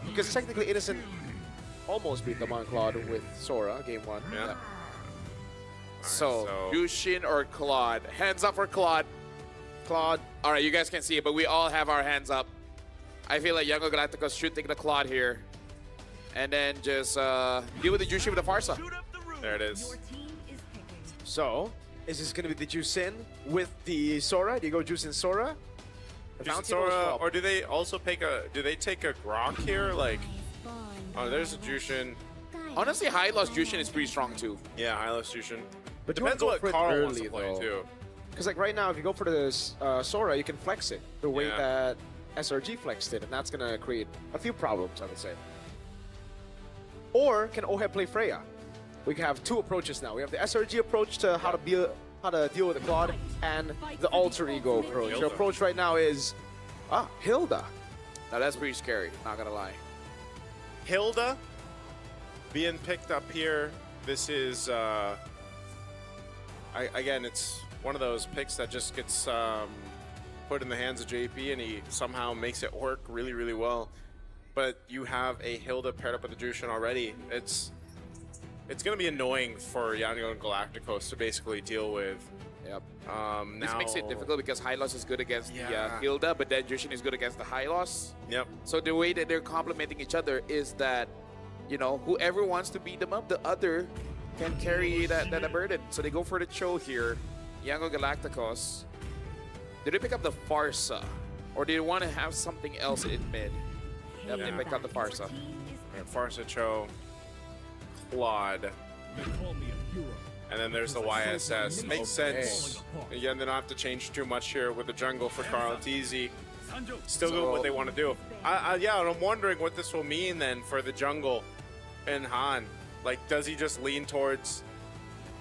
because technically Innocent almost beat the Claude with Sora game 1. Yeah. So, so- Jushin or Claude? Hands up for Claude. Claude. All right, you guys can see it, but we all have our hands up. I feel like Yango Galacticos should take the Claude here. And then just deal with the Jushin with the Farsa. There it is. So, is this going to be the Juicin with the Sora? Do you go Juicin Sora? The Jushin Bounty will Sora, swap. or do they also take a? Do they take a Grok here? Like, oh, there's a Jushin. Honestly, High Loss Jushin is pretty strong too. Yeah, Hylos Jushin. But you Depends wanna what go for it Carl wants to early, play though. too. Because like right now, if you go for the Sora, you can flex it the way Yeah. that SRG flexed it, and that's going to create a few problems, I would say. Or can Oheb play Freya? We can have two approaches now. We have the SRG approach to how to deal with the Claude, and the alter ego approach. Hilda. The approach right now is Hilda. Now that's pretty scary, not gonna lie. Hilda being picked up here. This is again, it's one of those picks that just gets put in the hands of JP, and he somehow makes it work really, really well. But you have a Hilda paired up with the Jushin already. It's going to be annoying for Yango and Galacticos to basically deal with. Yep. Now, This makes it difficult because High Loss is good against the Yeah. Hilda, but then Jushin is good against the High Loss. Yep. So the way that they're complementing each other is that, you know, whoever wants to beat them up, the other can carry that burden. So they go for the Cho here. Yango Galacticos. Did they pick up the Farsa? Or do they want to have something else in mid? Yep, Yeah. they picked up the Farsa. Farsa, Cho, Claude. And then there's the YSS. Makes sense. Again, they don't have to change too much here with the jungle for Carl. It's easy. Still doing what they want to do. Yeah, and I'm wondering what this will mean then for the jungle and Han. Like, does he just lean towards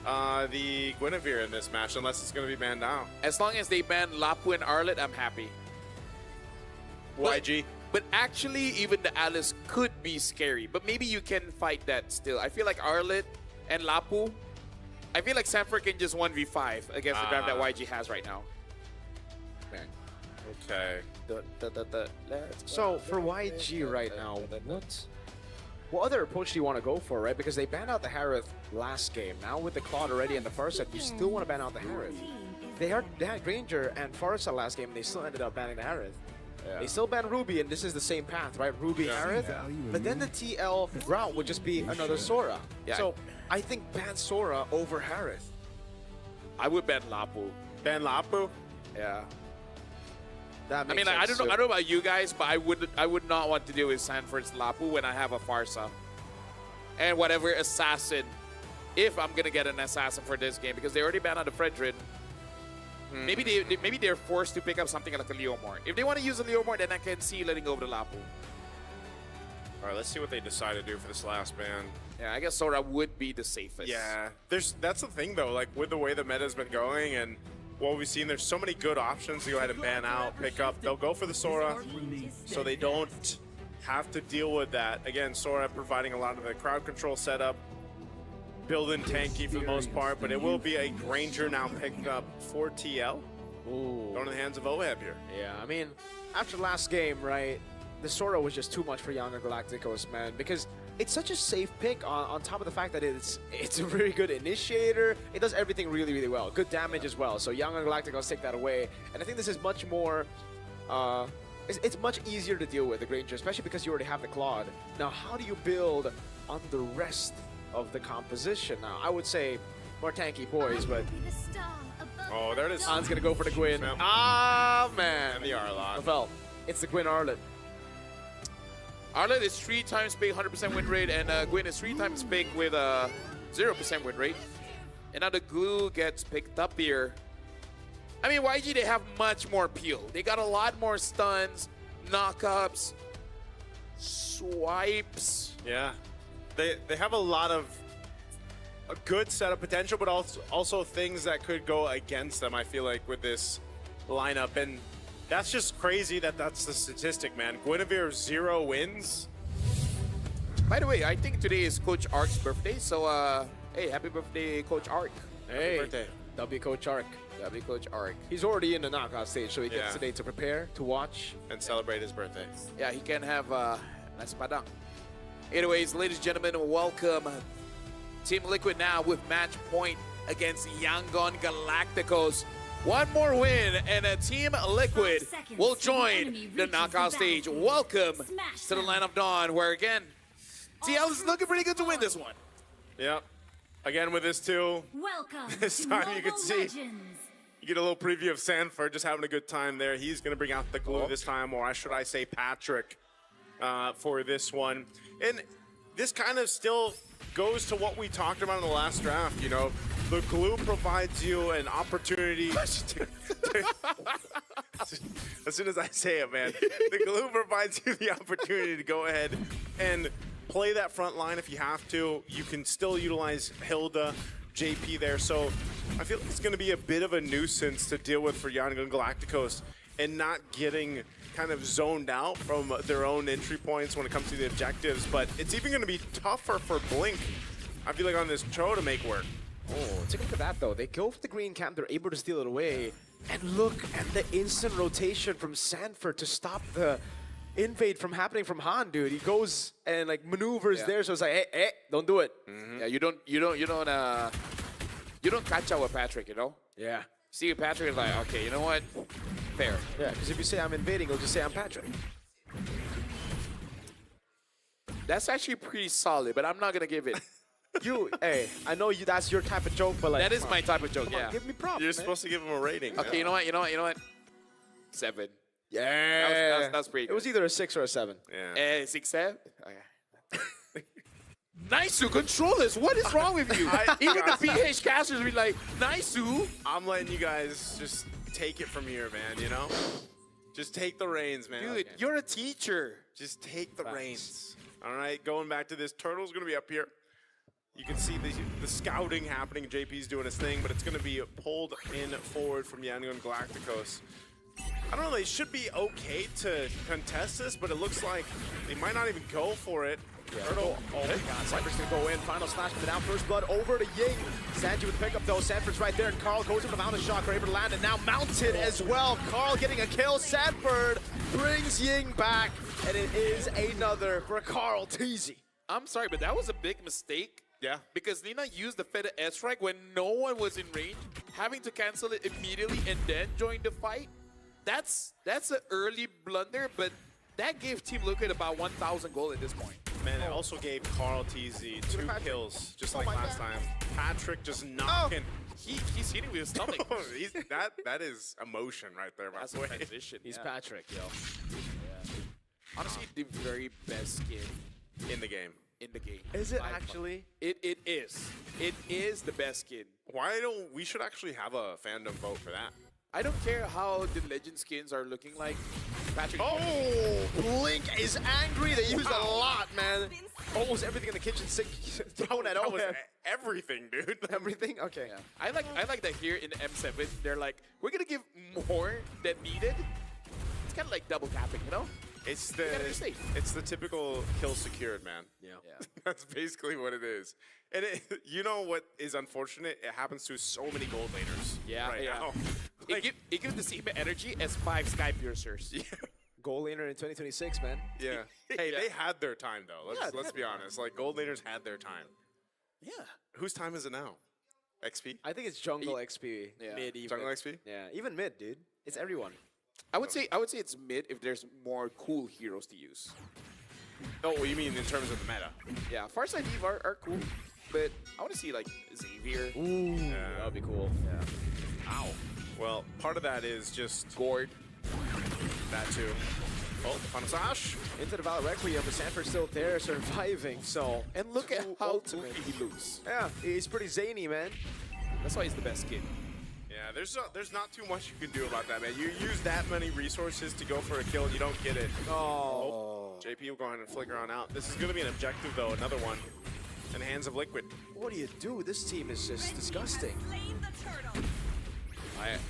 the Guinevere in this match, unless it's going to be banned out? As long as they ban Lapu and Arlet, I'm happy. YG. But actually, even the Alice could be scary. But maybe you can fight that still. I feel like Arlet and Lapu, I feel like Sanford can just 1v5 against the draft that YG has right now. Man. Okay. So for YG right now, what other approach do you want to go for, right? Because they banned out the Harith last game. Now with the Claude already in the first set, you still want to ban out the Harith. They had Granger and Farsa last game, and they still ended up banning the Harith. Yeah. They still ban Ruby, and this is the same path, right? Ruby, Harith. But then the TL route would just be another Sora. Yeah. So I think ban Sora over Harith. I would ban Lapu. Ban Lapu? Yeah. That I makes mean, like, I sense don't know. too. I don't know about you guys, but I would not want to deal with Sanford's Lapu when I have a Farsa and whatever assassin. If I'm gonna get an assassin for this game, because they already banned out the Fredrin. Maybe they're forced to pick up something like a Leomore. If they want to use a Leomore, then I can see letting go of the Lapu. All right, let's see what they decide to do for this last ban. Yeah, I guess Sora would be the safest. Yeah, that's the thing though. Like with the way the meta's been going and what we've seen, there's so many good options to go ahead and ban out, pick up. They'll go for the Sora, so they don't have to deal with that. Again, Sora providing a lot of the crowd control setup, building tanky for the most part, but it will be a Granger now picked up for TL. Ooh. Going in the hands of Oheb here. Yeah, I mean, after last game, right, the Sora was just too much for Younger Galacticos, man, because it's such a safe pick on top of the fact that it's a very good initiator. It does everything really, really well. Good damage as well. So Younger Galacticos take that away. And I think this is much more, it's much easier to deal with, the Granger, especially because you already have the Claude. Now, how do you build on the rest of the composition? Now, I would say more tanky boys, but Oh, there it is. Han's gonna go for the Gwyn. Yep. Ah, man. And the Arlot. Well, it's the Gwyn Arlet. Arlet is 3 times big, 100% win rate, and Gwyn is 3 times big with a 0% win rate. And now the glue gets picked up here. I mean, YG, they have much more peel. They got a lot more stuns, knockups, swipes. Yeah, they have a lot of a good setup potential, but also things that could go against them. I feel like with this lineup, and that's just crazy that that's the statistic, man. Guinevere 0 wins. By the way, I think today is Coach Ark's birthday, so hey, happy birthday, Coach Ark. Hey, birthday. W Coach Ark. Happy Coach Ark. He's already in the knockout stage, so he gets Yeah. today to prepare, to watch. And celebrate his birthday. Yeah, he can have That's Padang. Anyways, ladies and gentlemen, welcome Team Liquid now with match point against Yangon Galacticos. One more win and a Team Liquid will join the knockout stage. Welcome to the Land of Dawn, where again, TL is looking pretty good to win this one. Yep. Again with this too. Welcome. This time you can see. You get a little preview of Sanford just having a good time there. He's going to bring out the glue this time, or should I say Patrick, for this one. And this kind of still goes to what we talked about in the last draft, you know. The glue provides you an opportunity to as soon as I say it, man, the glue provides you the opportunity to go ahead and play that front line if you have to. You can still utilize Hilda, JP there, so I feel like it's going to be a bit of a nuisance to deal with for Yangon Galacticos and not getting kind of zoned out from their own entry points when it comes to the objectives, but it's even going to be tougher for Blink, I feel like, on this Cho to make work. Oh, take a look at that though. They go for the green camp, they're able to steal it away. And look at the instant rotation from Sanford to stop the invade from happening from Han, dude. He goes and like maneuvers there, so it's like, hey, don't do it. Yeah, you don't catch out with Patrick, you know? Yeah. See Patrick is like, okay, you know what? Fair. Yeah, because if you say I'm invading, he'll just say I'm Patrick. That's actually pretty solid, but I'm not gonna give it. Hey, I know that's your type of joke, but like, That is my type of joke, come on, yeah. give me props, You're man. supposed to give him a rating. Okay, you know what? 7. Yeah. That's pretty good. It was either a 6 or a 7. Yeah. 6, 7? Okay. Nice to control this. What is wrong with you? Even the PH casters be like, nice. I'm letting you guys just take it from here, man, you know? Just take the reins, man. Dude, you're a teacher. Just take the reins. All right, going back to this. Turtle's going to be up here. You can see the scouting happening. JP's doing his thing, but it's going to be pulled in forward from Yangon Galacticos. I don't know, they should be okay to contest this, but it looks like they might not even go for it. Turtle. Oh my god, Cypher's gonna go in. Final slash with the down. First blood over to Ying. Sanji with the pickup though. Sanford's right there, and Carl goes in with the mounted shock. We're able to land it now. Mounted as well. Carl getting a kill. Sanford brings Ying back, and it is another for Carl Teasy. I'm sorry, but that was a big mistake. Yeah. Because Lina used the Feta S-Strike when no one was in range, having to cancel it immediately and then join the fight. That's an early blunder, but that gave Team Liquid about 1,000 gold at this point. Man, it also gave Carl TZ 2 Patrick. kills, just Oh like my last God. time. Patrick just knocking. He's hitting with his stomach. That is emotion right there, by That's the a way. transition. He's yeah. Patrick, yo. Honestly, the very best skin In the game. in the game. Is it By far. actually? It is. It is the best skin. Why don't we should actually have a fandom vote for that? I don't care how the legend skins are looking like. Patrick. Oh, Blink is angry. They used a lot, man. Almost everything in the kitchen sink thrown at That was Owen. everything, dude. Everything? Okay. Yeah. I like that here in the M7, they're like, we're gonna give more than needed. It's kind of like double tapping, you know? It's gotta be safe. the typical kill secured, man. Yeah. That's basically what it is. And you know what is unfortunate? It happens to so many gold laners right now. It gives the same energy as 5 Sky Piercers. Yeah. Goal laner in 2026, man. Yeah. Hey, Yeah. they had their time though. Let's be honest. Like gold laners had their time. Yeah. Whose time is it now? XP? I think it's jungle XP. Yeah. Mid even. Jungle XP? Yeah, even mid, dude. It's everyone. I would say it's mid if there's more cool heroes to use. Oh, what you mean in terms of the meta? Yeah, Farsight Eve are cool, but I want to see like Xavier, Ooh, Yeah. that would be cool. Yeah. Ow, Well, part of that is just Gord. that too. Oh, Final Sash. Into the Valor Requiem, but Sanford's still there surviving, so. And look at Too how ultimate. goofy he looks. Yeah, he's pretty zany, man. That's why he's the best skin. Yeah, there's not too much you can do about that, man. You use that many resources to go for a kill and you don't get it. Oh. JP will go ahead and flicker on out. This is going to be an objective, though, another one. In the hands of Liquid. What do you do? This team is just disgusting.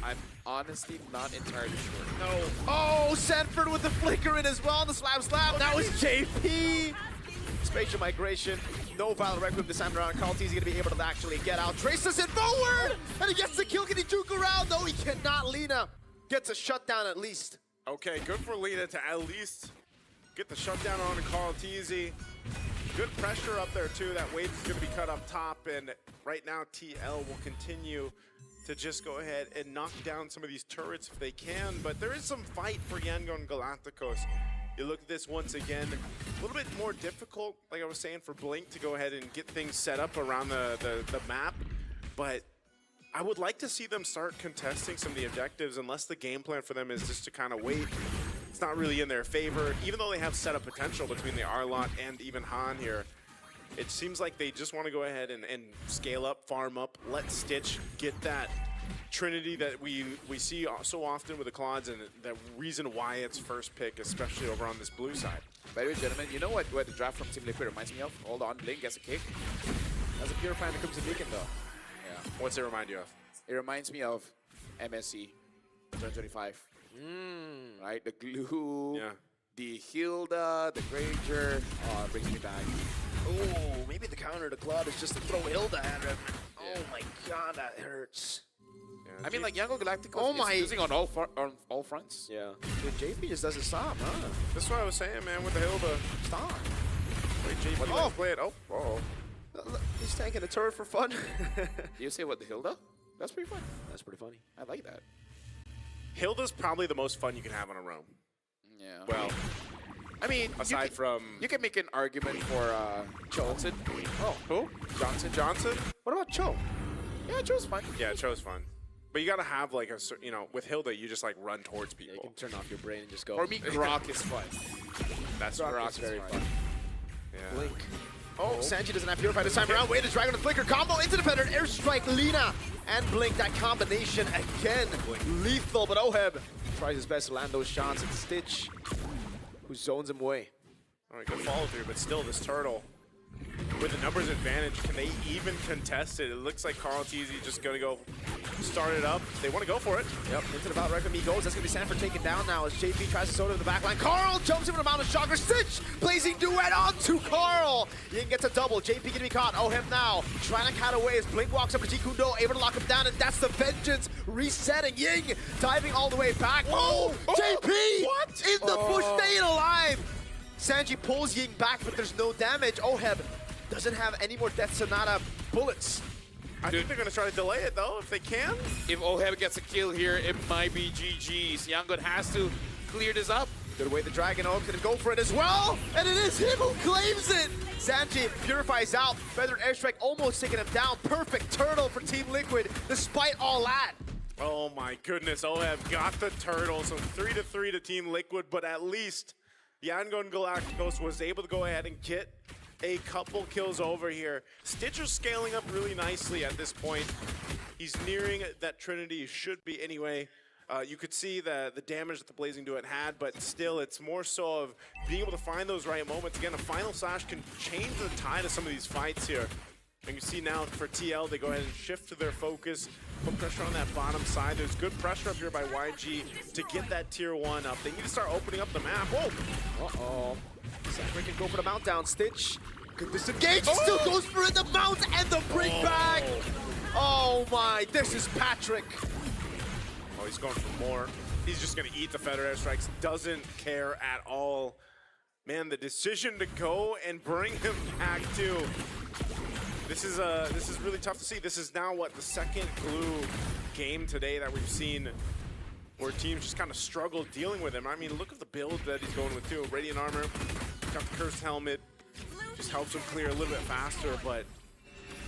I'm honestly not entirely sure. No. Oh, Sanford with the flicker in as well. The slap. That was JP. Spatial migration. No Valor Requiem this time around. Carl T's going to be able to actually get out. Traces it forward. And he gets the kill. Can he juke around? No, he cannot. Lina gets a shutdown at least. Okay, good for Lina to at least get the shutdown on Carl Teasy. Good pressure up there too. That wave is going to be cut up top, and right now TL will continue to just go ahead and knock down some of these turrets if they can, but there is some fight for Yangon Galacticos. You look at this once again, a little bit more difficult, like I was saying, for Blink to go ahead and get things set up around the map, but I would like to see them start contesting some of the objectives, unless the game plan for them is just to kind of wait. It's not really in their favor, even though they have setup potential between the Arlott and even Han here. It seems like they just want to go ahead and scale up, farm up, let Stitch get that Trinity that we see so often with the Claudes, and the reason why it's first pick, especially over on this blue side. By the way, gentlemen, you know what the draft from Team Liquid reminds me of? Hold on, Blink gets a kick. As a Purify that comes to Beacon, though. Yeah. What's it remind you of? It reminds me of MSC 2025. Right? The glue, Yeah. the Hilda, the Granger. Oh, it brings me back. Oh, maybe the counter to Claude is just to throw Hilda at him. Yeah. Oh my god, that hurts. Yeah, I mean, like, Yango Galacticos Oh is my- using on all fronts. Yeah. Dude, JP just doesn't stop, huh? That's what I was saying, man, with the Hilda. Stop. Wait, JP, Oh. play it. Oh. Look, he's tanking a turret for fun. You say what, the Hilda? That's pretty fun. That's pretty funny. I like that. Hilda's probably the most fun you can have on a roam. Yeah. Well, I mean, aside from... you can make an argument for Johnson. Oh, Who? Johnson? what about Cho? Yeah, Joe's fun. Yeah, Cho's fun. But you gotta have like a, you know, with Hilda, you just like run towards Yeah, you people. can turn off your brain and just go. For me, Grok is fun. That's Grok is is very fun. Yeah. Blink. Oh, Sanji doesn't have Purify this time around. Wait, the Dragon and Flicker combo into the Predator. Airstrike, Lina, and Blink. That combination again. Lethal, but Oheb tries his best to land those shots. And Stitch, who zones him away. All right, good follow through, but still this turtle with the numbers advantage, can they even contest it? It looks like Carl Teasy just gonna go start it up. They want to go for it. Yep, into the bout right from he goes. That's going to be Sanford taken down now as JP tries to soda to the back line. Carl jumps in with a Mount of Shocker. Stitch blazing duet onto Carl. Ying gets a double. JP going to be caught. Oh, him now. Trying to cut away as Blink walks up to G Kundo, able to lock him down, and that's the vengeance resetting. Ying diving all the way back. Oh, JP! What? In the push, staying alive. Sanji pulls Ying back, but there's no damage. Oheb doesn't have any more Death Sonata bullets. I think they're gonna try to delay it though, if they can. If Oheb gets a kill here, it might be GG's. Yangon has to clear this up. Good way the Dragon Oak gonna go for it as well, and it is him who claims it. Sanji purifies out. Feather Airstrike almost taking him down. Perfect turtle for Team Liquid, despite all that. Oh my goodness, Oheb got the turtle, so 3-3 to Team Liquid, but at least Yangon Galacticos was able to go ahead and get a couple kills over here. Stitcher's scaling up really nicely at this point. He's nearing that Trinity, he should be anyway. You could see the damage that the Blazing Duet had, but still it's more so of being able to find those right moments. Again, a Final Slash can change the tide of some of these fights here. And you see now for TL, they go ahead and shift to their focus, put pressure on that bottom side. There's good pressure up here by YG to get that tier 1 up. They need to start opening up the map. Whoa! Uh-oh. Sanford can go for the mount down. Stitch could disengage. Still goes for it. The mount and the bring back. Oh my, this is Patrick. Oh, he's going for more. He's just going to eat the Feather Airstrikes. Doesn't care at all. Man, the decision to go and bring him back too. This is really tough to see. This is now what, the second glue game today that we've seen where teams just kind of struggle dealing with him. I mean, look at the build that he's going with too. Radiant armor, got the cursed helmet, just helps him clear a little bit faster, but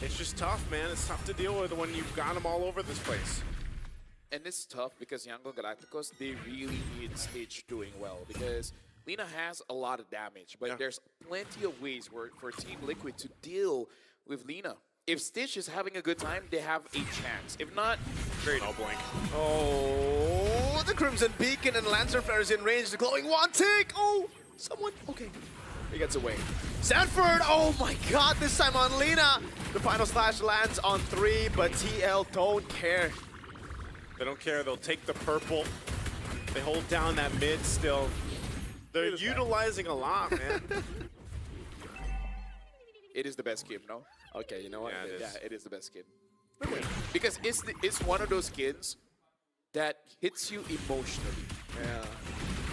it's just tough, man. It's tough to deal with when you've got him all over this place. And it's tough because Yangon Galacticos, they really need Stitch doing well because Lina has a lot of damage, but there's plenty of ways for Team Liquid to deal with Lina. If Stitch is having a good time, they have a chance. If not, great. Oh, Blink. Oh, the Crimson Beacon and Lancer Flare is in range. The glowing one tick. Oh, someone. Okay. He gets away. Sanford. Oh my god, this time on Lina. The Final Slash lands on 3, but TL don't care. They don't care. They'll take the purple. They hold down that mid still. They're utilizing a lot, man. It is the best skin, no? Okay, you know what? Yeah, it is. Yeah, it is the best skin. Because it's one of those skins that hits you emotionally. Yeah.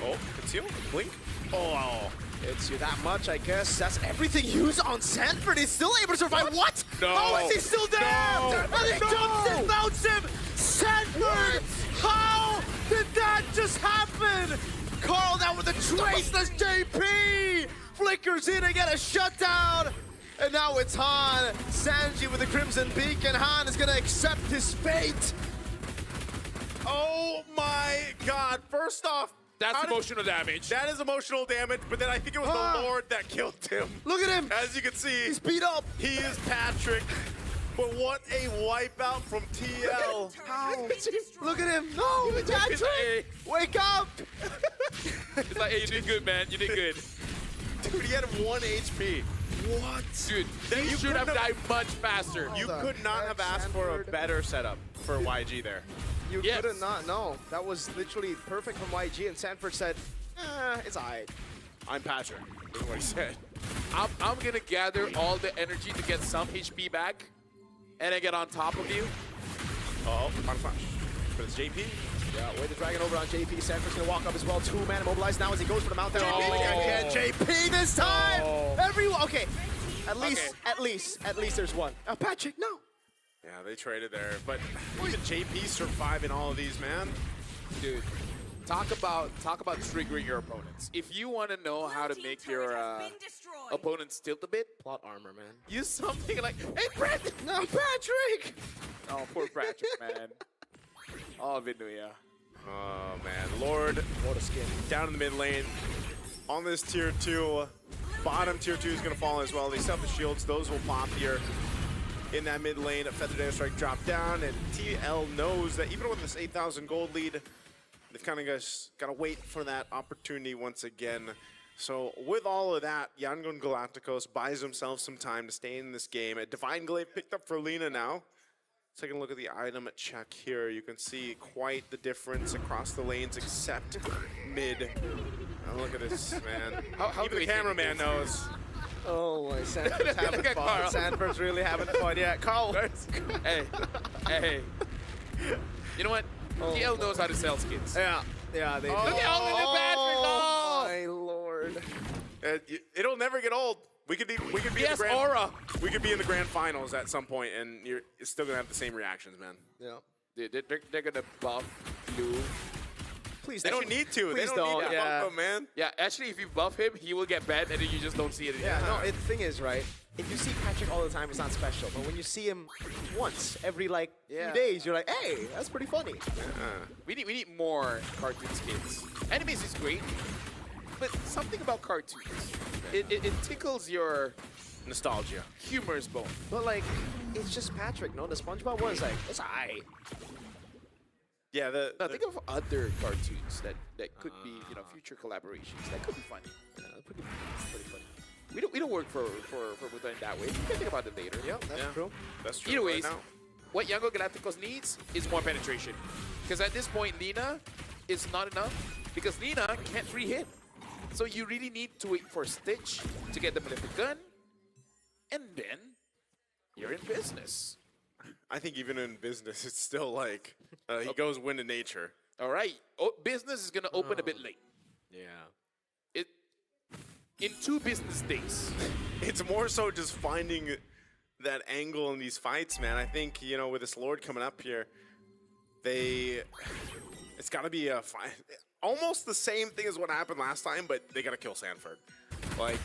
Oh, conceal? Blink? Oh, it's you that much, I guess. That's everything used on Sanford. He's still able to survive. What? No. How is he still there? No. And he jumps and mounts him. Sanford, how did that just happen? Carl now with the traceless JP. Flickers in and get a shutdown. And now it's Han. Sanji with the Crimson Beacon. Han is going to accept his fate. Oh my God! First off, That's how did- emotional damage. That is emotional damage, but then I think it was the Lord that killed him. Look at him. As you can see, He's beat up. he is Patrick. But what a wipeout from TL. Look at him. No, Patrick. Wake up. It's like, hey, you did good, man. You did good. Dude, he had 1 HP. What? Dude, Then you you should have couldn't died much faster. You the could not have heck, asked for a Sanford? better setup for YG there. You Yes. could have not. No, that was literally perfect from YG. And Sanford said, it's alright. I'm Patrick, is what he said. I'm gonna gather all the energy to get some HP back, and then get on top of you. Oh, on flash. But it's JP. Yeah, way the dragon over on JP. Sanford's gonna walk up as well. 2-man immobilized now as he goes for the mount down. JP. Oh, again, JP this time. Oh. Everyone, okay. At least there's one. Patrick, no. Yeah, they traded there. But even JP surviving all of these, man. Dude, talk about triggering your opponents. If you want to know how to make your opponents tilt a bit, Plot armor, man. use something like, hey, Brandon! No, Patrick. Oh, poor Patrick, man. Oh, Vinuya. Oh, man. Lord, What a skin. down in the mid lane. On this tier 2, bottom tier 2 is going to fall as well. They still have the shields. Those will pop here in that mid lane. A Feather Data Strike drop down, and TL knows that even with this 8,000 gold lead, they've kind of just got to wait for that opportunity once again. So with all of that, Yangon Galacticos buys himself some time to stay in this game. A Divine Glaive picked up for Lina now. Taking a look at the item check here, you can see quite the difference across the lanes except mid. Oh, look at this, man. How Even do the we cameraman think knows. Oh, my Sanford's having Look at fun. Carl. Sanford's really having fun. Yeah, Carl. Hey. You know what? TL knows how to sell skins. Yeah, they do. Look at all of the Patrick. Oh, my lord. It'll never get old. We could be Yes, in the Aura. We could be in the grand finals at some point, and you're still gonna have the same reactions, man. Yeah. They're gonna buff Blue. Please, They don't need to. They Please don't need don't, to yeah. bump them, man. Yeah, actually, if you buff him, he will get banned, and then you just don't see it again. Yeah, no, the thing is, right, if you see Patrick all the time, it's not special. But when you see him once every, like, Yeah. few days, you're like, hey, that's pretty funny. We need more cartoon skins. Animes is great, but something about cartoons, it tickles your Nostalgia. humorous bone. But, like, it's just Patrick, no? The SpongeBob one is like, it's aight. Yeah, Now think of other cartoons that could be, future collaborations. That could be funny. Yeah, pretty funny. We don't work for Mutan that way. You can think about it later. Yeah, that's Yeah. true. That's true. Either right ways, now. what Yango Galacticos needs is more penetration. Because at this point, Lina is not enough. Because Lina can't free hit. So you really need to wait for Stitch to get the Malefic Gun. And then you're in business. I think even in business, it's still like he goes win to nature. All right. Business is going to open a bit late. Yeah. In 2 business days. It's more so just finding that angle in these fights, man. I think, with this Lord coming up here, it's got to be a fight. Almost the same thing as what happened last time, but they got to kill Sanford. Like,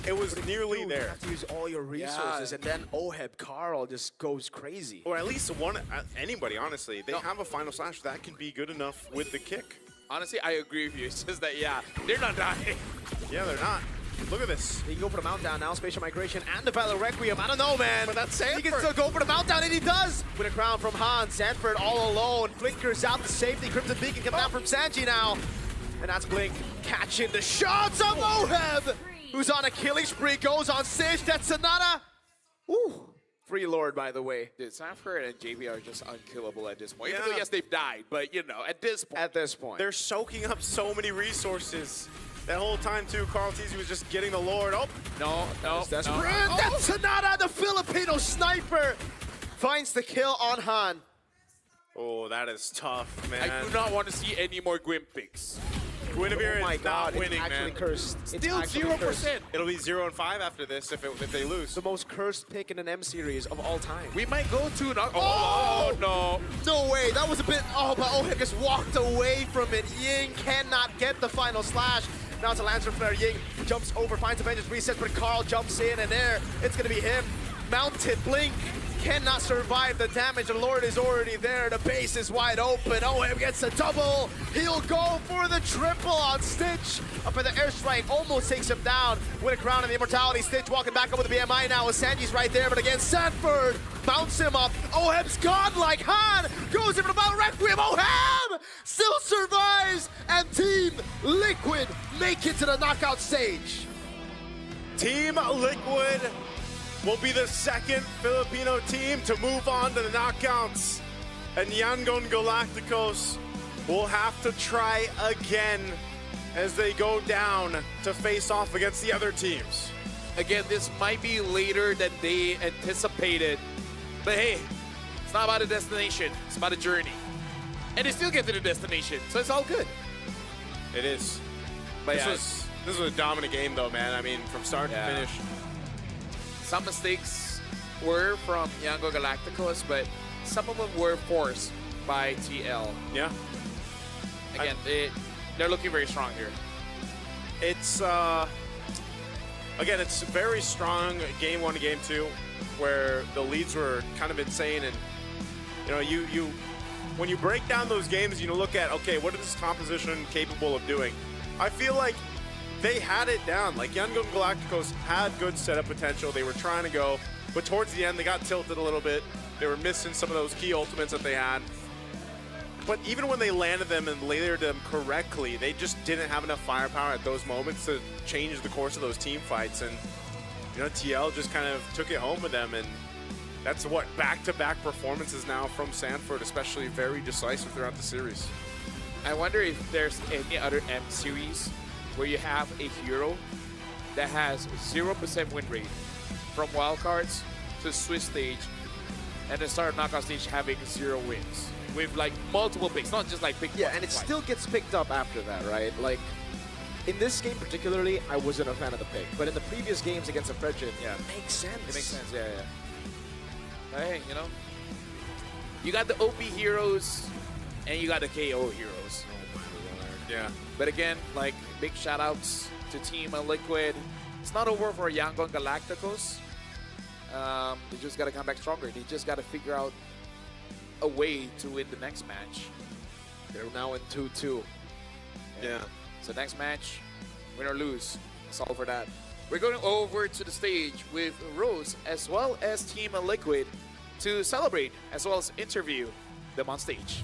it was nearly Dude, there. You have to use all your resources, and then Oheb Carl just goes crazy. Or at least anybody, honestly. They No. have a final slash that can be good enough with the kick. Honestly, I agree with you. It's just that, they're not dying. Yeah, they're not. Look at this. He can go for the mount down now, Spatial Migration and the Battle Requiem. I don't know, man. But that's He can Sanford. still go for the mount down, and he does. With a crown from Han, Sanford all alone. Flickers out to safety. Crimson Beacon coming down from Sanji now. And that's Blink catching the shots of Oheb, who's on a killing spree, goes on stage. That's Sonata. Ooh. Free Lord, by the way. Dude, Sanford and JB are just unkillable at this point. Even Yeah. though, yes, they've died, but, at this point. At this point. They're soaking up so many resources. That whole time, too, Carl Teasy was just getting the Lord. Oh, No. That's no. Brand. That's Sonata, the Filipino sniper. Finds the kill on Han. oh, that is tough, man. I do not want to see any more Gwyn picks. Guinevere Oh my is god, not winning, it's actually man. cursed. It's Still actually 0%. cursed. It'll be 0-5 after this if they lose. The most cursed pick in an M series of all time. We might go to... Oh! no. No way, that was a bit... Oh, but Oheb just walked away from it. Ying cannot get the final slash. Now it's a Lancer Flare. Ying jumps over, finds a vengeance, resets, but Carl jumps in, and there, it's gonna be him. Mounted Blink cannot survive the damage. The Lord is already there. The base is wide open. Oheb gets a double. He'll go for the triple on Stitch. Up at the airstrike, almost takes him down. With a crown and the immortality. Stitch walking back up with the BMI now. Sanji's right there, but again, Sanford bounce him up. Oheb's godlike. Han goes in for the Battle Requiem. Oheb still survives, and Team Liquid make it to the knockout stage. Team Liquid will be the second Filipino team to move on to the knockouts. And Yangon Galacticos will have to try again as they go down to face off against the other teams. Again, this might be later than they anticipated. But hey, it's not about a destination. It's about a journey. And they still get to the destination, so it's all good. It is. But This was a dominant game though, man. I mean, from start to finish. Some mistakes were from Yangon Galacticos, but some of them were forced by TL. Yeah. Again, they're looking very strong here. It's again, it's very strong game 1 to game 2, where the leads were kind of insane, and you know, you when you break down those games, you look at, okay, what is this composition capable of doing? I feel like they had it down. Like Yangon Galacticos had good setup potential. They were trying to go, but towards the end they got tilted a little bit. They were missing some of those key ultimates that they had. But even when they landed them and layered them correctly, they just didn't have enough firepower at those moments to change the course of those team fights. And you know, TL just kind of took it home with them, and that's what back-to-back performances now from Sanford, especially very decisive throughout the series. I wonder if there's any other M series where you have a hero that has 0% win rate from wildcards to Swiss stage and then start knockout stage having 0 wins with like multiple picks, not just like pick Yeah, one and it twice. still gets picked up after that, right? Like, in this game particularly, I wasn't a fan of the pick. But in the previous games against Fredrin, Yeah. it makes sense. It makes sense, yeah. But hey, you know, you got the OP heroes and you got the KO heroes. Yeah. But again, like, big shout outs to Team Liquid. It's not over for Yangon Galacticos. They just got to come back stronger. They just got to figure out a way to win the next match. They're now in 2-2. Yeah. So next match, win or lose, it's all for that. We're going over to the stage with Rose as well as Team Liquid to celebrate as well as interview them on stage.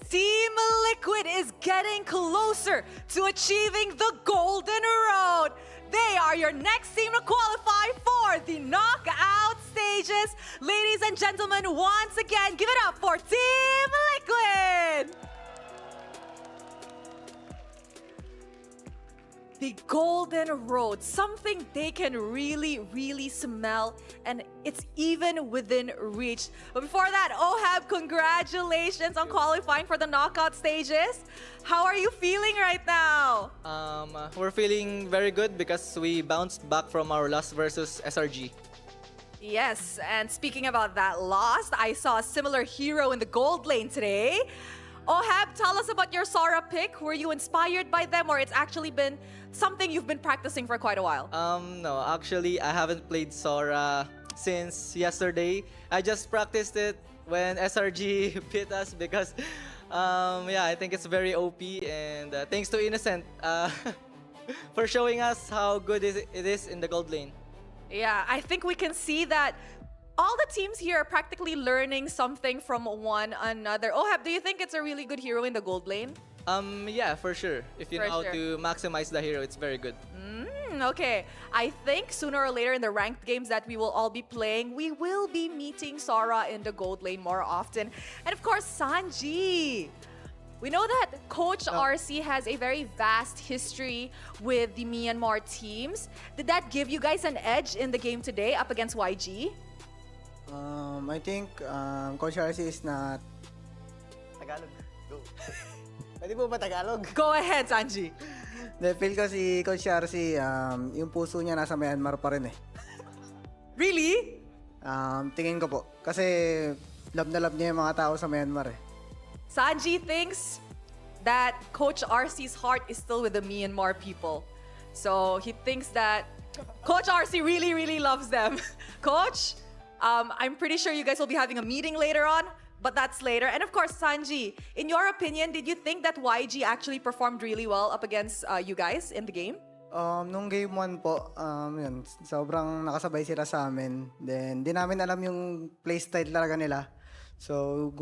Team Liquid is getting closer to achieving the Golden Road. They are your next team to qualify for the knockout stages. Ladies and gentlemen, once again, give it up for Team Liquid. The Golden Road, something they can really smell, and it's even within reach. But before that, Oheb, congratulations on qualifying for the knockout stages. How are you feeling right now? We're feeling very good because we bounced back from our loss versus SRG. Yes, and speaking about that loss, I saw a similar hero in the gold lane today. Oheb, tell us about your Sora pick. Were you inspired by them, or it's actually been something you've been practicing for quite a while? No, actually, I haven't played Sora since yesterday. I just practiced it when SRG beat us because, yeah, I think it's very OP. And thanks to Innocent for showing us how good it is in the gold lane. Yeah, I think we can see that all the teams here are practically learning something from one another. Oheb, do you think it's a really good hero in the gold lane? Yeah, for sure. If you For know how sure. to maximize the hero, it's very good. Okay, I think sooner or later in the ranked games that we will all be playing, we will be meeting Sora in the gold lane more often. And of course, Sanji. We know that Coach RC has a very vast history with the Myanmar teams. Did that give you guys an edge in the game today up against YG? I think Coach RC is not Pwede po ba Tagalog? Go ahead, Sanji. Feel ko si Coach RC, yung puso niya nasa Myanmar pa rin eh. Really? Tingin ko po. Kasi love na love niya yung mga tao sa Myanmar eh. Sanji thinks that Coach RC's heart is still with the Myanmar people. So he thinks that Coach RC really, really loves them. Coach, I'm pretty sure you guys will be having a meeting later on, but that's later. And of course, Sanji, in your opinion, did you think that YG actually performed really well up against you guys in the game? Nung game 1 po, yun, sobrang nakasabay sila sa amin. Then, di namin alam yung playstyle talaga nila. So,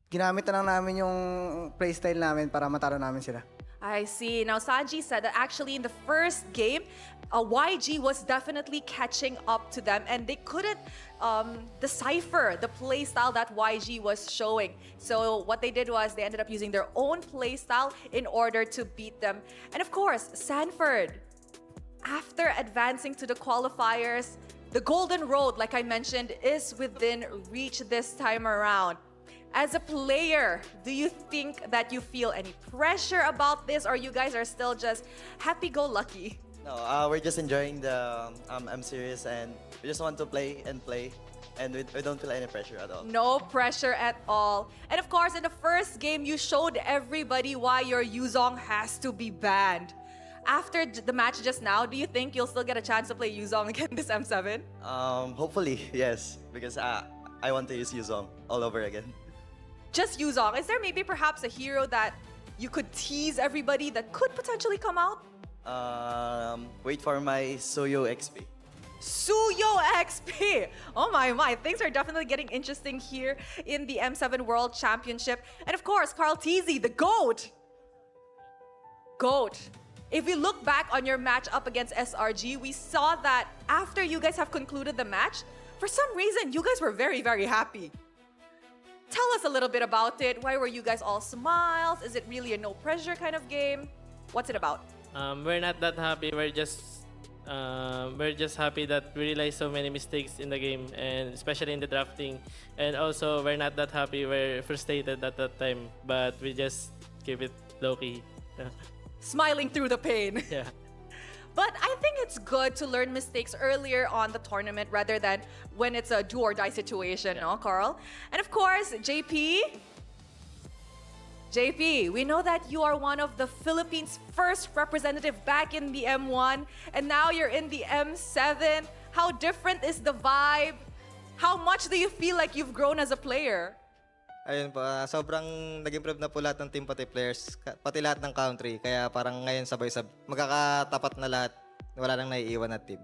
ginamit na lang namin yung playstyle namin para matalo namin sila. I see. Now, Sanji said that actually in the first game, YG was definitely catching up to them and they couldn't decipher the play style that YG was showing. So what they did was they ended up using their own play style in order to beat them. And of course, Sanford, after advancing to the qualifiers, the golden road, like I mentioned, is within reach this time around. As a player, do you think that you feel any pressure about this or you guys are still just happy-go-lucky? No, we're just enjoying the M series and we just want to play and we don't feel any pressure at all. No pressure at all. And of course, in the first game, you showed everybody why your Yuzong has to be banned. After the match just now, do you think you'll still get a chance to play Yuzong again this M7? Hopefully, yes, because I want to use Yuzong all over again. Just Yuzong. Is there maybe perhaps a hero that you could tease everybody that could potentially come out? Wait for my Suyo XP. Suyo XP! Oh my, things are definitely getting interesting here in the M7 World Championship. And of course, Carl Tizzy, the GOAT! GOAT. If we look back on your match up against SRG, we saw that after you guys have concluded the match, for some reason, you guys were very, very happy. Tell us a little bit about it. Why were you guys all smiles? Is it really a no pressure kind of game? What's it about? We're not that happy. We're just happy that we realized so many mistakes in the game, and especially in the drafting. And also, we're not that happy. We're frustrated at that time, but we just keep it low key. Smiling through the pain. Yeah. But I think it's good to learn mistakes earlier on the tournament rather than when it's a do or die situation, no, Carl? And of course, JP. JP, we know that you are one of the Philippines' first representative back in the M1, and now you're in the M7. How different is the vibe? How much do you feel like you've grown as a player? Ayun po, sobrang nag-improve na po lahat ng team, pati players, pati lahat ng country. Kaya parang ngayon sabay-sabay, magkakatapat na lahat. Wala nang naiiwan na team.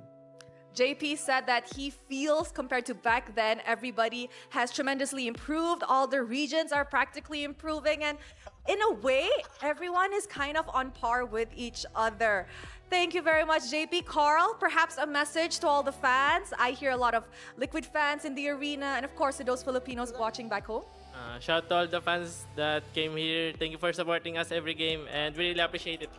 JP said that he feels compared to back then, everybody has tremendously improved. All the regions are practically improving. And in a way, everyone is kind of on par with each other. Thank you very much, JP. Carl, perhaps a message to all the fans. I hear a lot of Liquid fans in the arena. And of course, to those Filipinos watching back home. Shout to all the fans that came here. Thank you for supporting us every game, and we really appreciate it.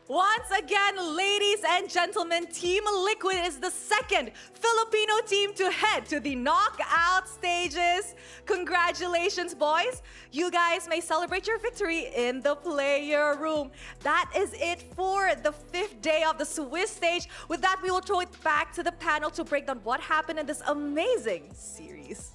Once again, ladies and gentlemen, Team Liquid is the second Filipino team to head to the knockout stages. Congratulations, boys. You guys may celebrate your victory in the player room. That is it for the 5th day of the Swiss stage. With that, we will throw it back to the panel to break down what happened in this amazing series.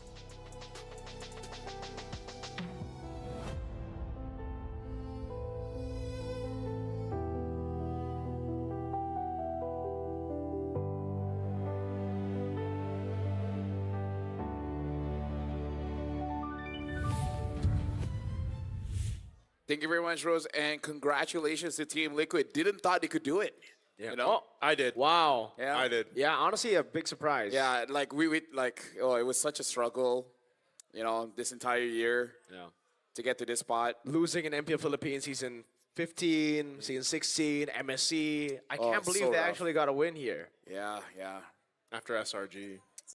Thank you very much, Rose, and congratulations to Team Liquid. Didn't thought they could do it. Yeah. You know? I did. Wow. Yeah. I did. Yeah, honestly, a big surprise. Yeah, like it was such a struggle, you know, this entire year to get to this spot. Losing in MPL Philippines season 15, season 16, MSC. I can't believe so they rough. actually got a win here. Yeah, yeah. After SRG.